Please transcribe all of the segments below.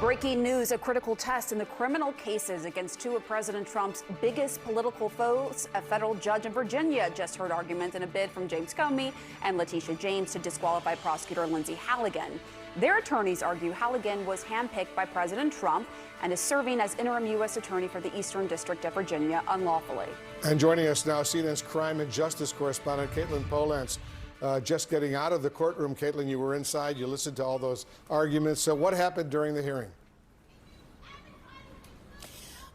Breaking news, a critical test in the criminal cases against two of President Trump's biggest political foes. A federal judge in Virginia just heard argument in a bid from James Comey and Letitia James to disqualify prosecutor Lindsay Halligan. Their attorneys argue Halligan was handpicked by President Trump and is serving as interim U.S. attorney for the Eastern District of Virginia unlawfully. And joining us now, CNN's crime and justice correspondent, Caitlin Polance. Just getting out of the courtroom, Caitlin, you were inside, you listened to all those arguments. So what happened during the hearing?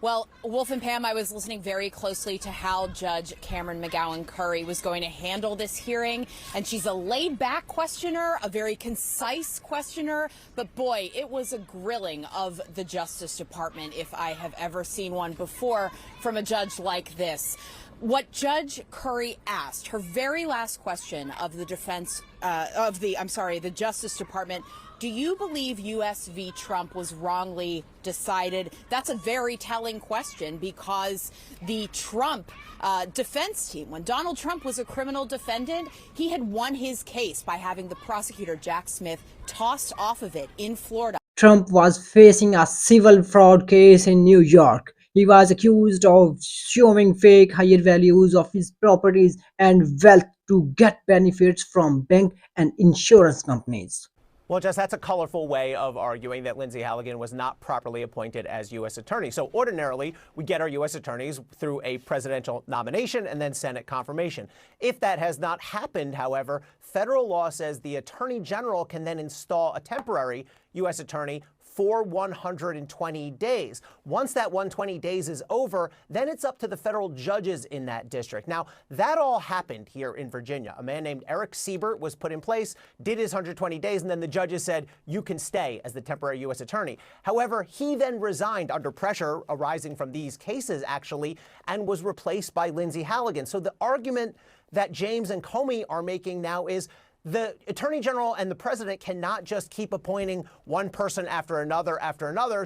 Well, Wolf and Pam, I was listening very closely to how Judge Cameron McGowan Curry was going to handle this hearing. And she's a laid-back questioner, a very concise questioner. But boy, it was a grilling of the Justice Department if I have ever seen one before from a judge like this. What Judge Curry asked, her very last question of the the Justice Department, do you believe U.S. v. Trump was wrongly decided? That's a very telling question because the Trump defense team, when Donald Trump was a criminal defendant, he had won his case by having the prosecutor, Jack Smith, tossed off of it in Florida. Trump was facing a civil fraud case in New York. He was accused of showing fake higher values of his properties and wealth to get benefits from bank and insurance companies. Well, Jess, that's a colorful way of arguing that Lindsay Halligan was not properly appointed as U.S. attorney. So ordinarily, we get our U.S. attorneys through a presidential nomination and then Senate confirmation. If that has not happened, however, federal law says the attorney general can then install a temporary U.S. attorney for 120 days. Once that 120 days is over, then it's up to the federal judges in that district. Now, that all happened here in Virginia. A man named Eric Siebert was put in place, did his 120 days, and then the judges said, you can stay as the temporary U.S. attorney. However, he then resigned under pressure arising from these cases, actually, and was replaced by Lindsay Halligan. So the argument that James and Comey are making now is the attorney general and the president cannot just keep appointing one person after another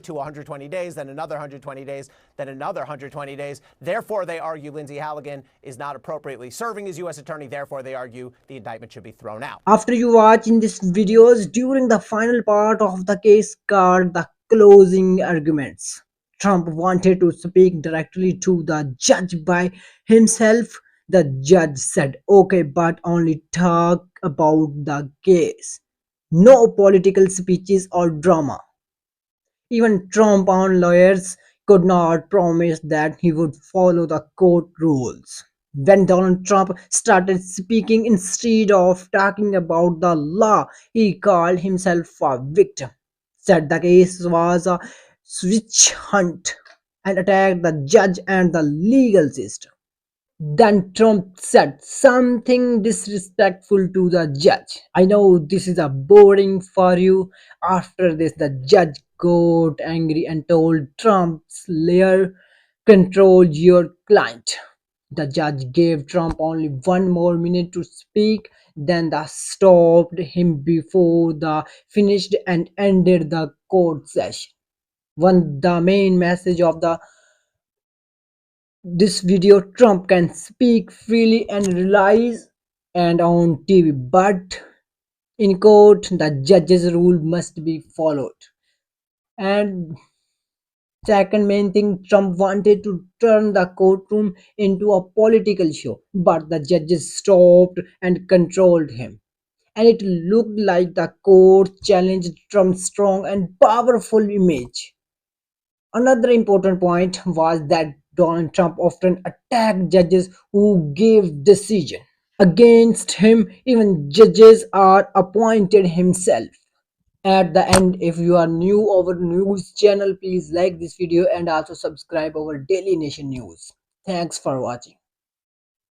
to 120 days, then another 120 days, then another 120 days. Therefore, they argue Lindsay Halligan is not appropriately serving as U.S. attorney. Therefore, they argue the indictment should be thrown out. After you watching these videos, during the final part of the case called the closing arguments, Trump wanted to speak directly to the judge by himself. The judge said, okay, but only talk about the case. No political speeches or drama. Even Trump's own lawyers could not promise that he would follow the court rules. When Donald Trump started speaking, instead of talking about the law, he called himself a victim, said the case was a witch hunt, and attacked the judge and the legal system. Then Trump said something disrespectful to the judge. I know this is a boring for you. After this, the judge got angry and told Trump's lawyer, control your client. The judge gave Trump only 1 more minute to speak, then they stopped him before the finished and ended the court session. The main message of this video, Trump can speak freely and relies and on TV, but in court the judge's rule must be followed. And second main thing, Trump wanted to turn the courtroom into a political show, but the judges stopped and controlled him. And it looked like the court challenged Trump's strong and powerful image. Another important point was that Donald Trump often attacked judges who gave decision against him. Even judges are appointed himself. At the end, if you are new our news channel, please like this video and also subscribe our Daily Nation News. Thanks for watching.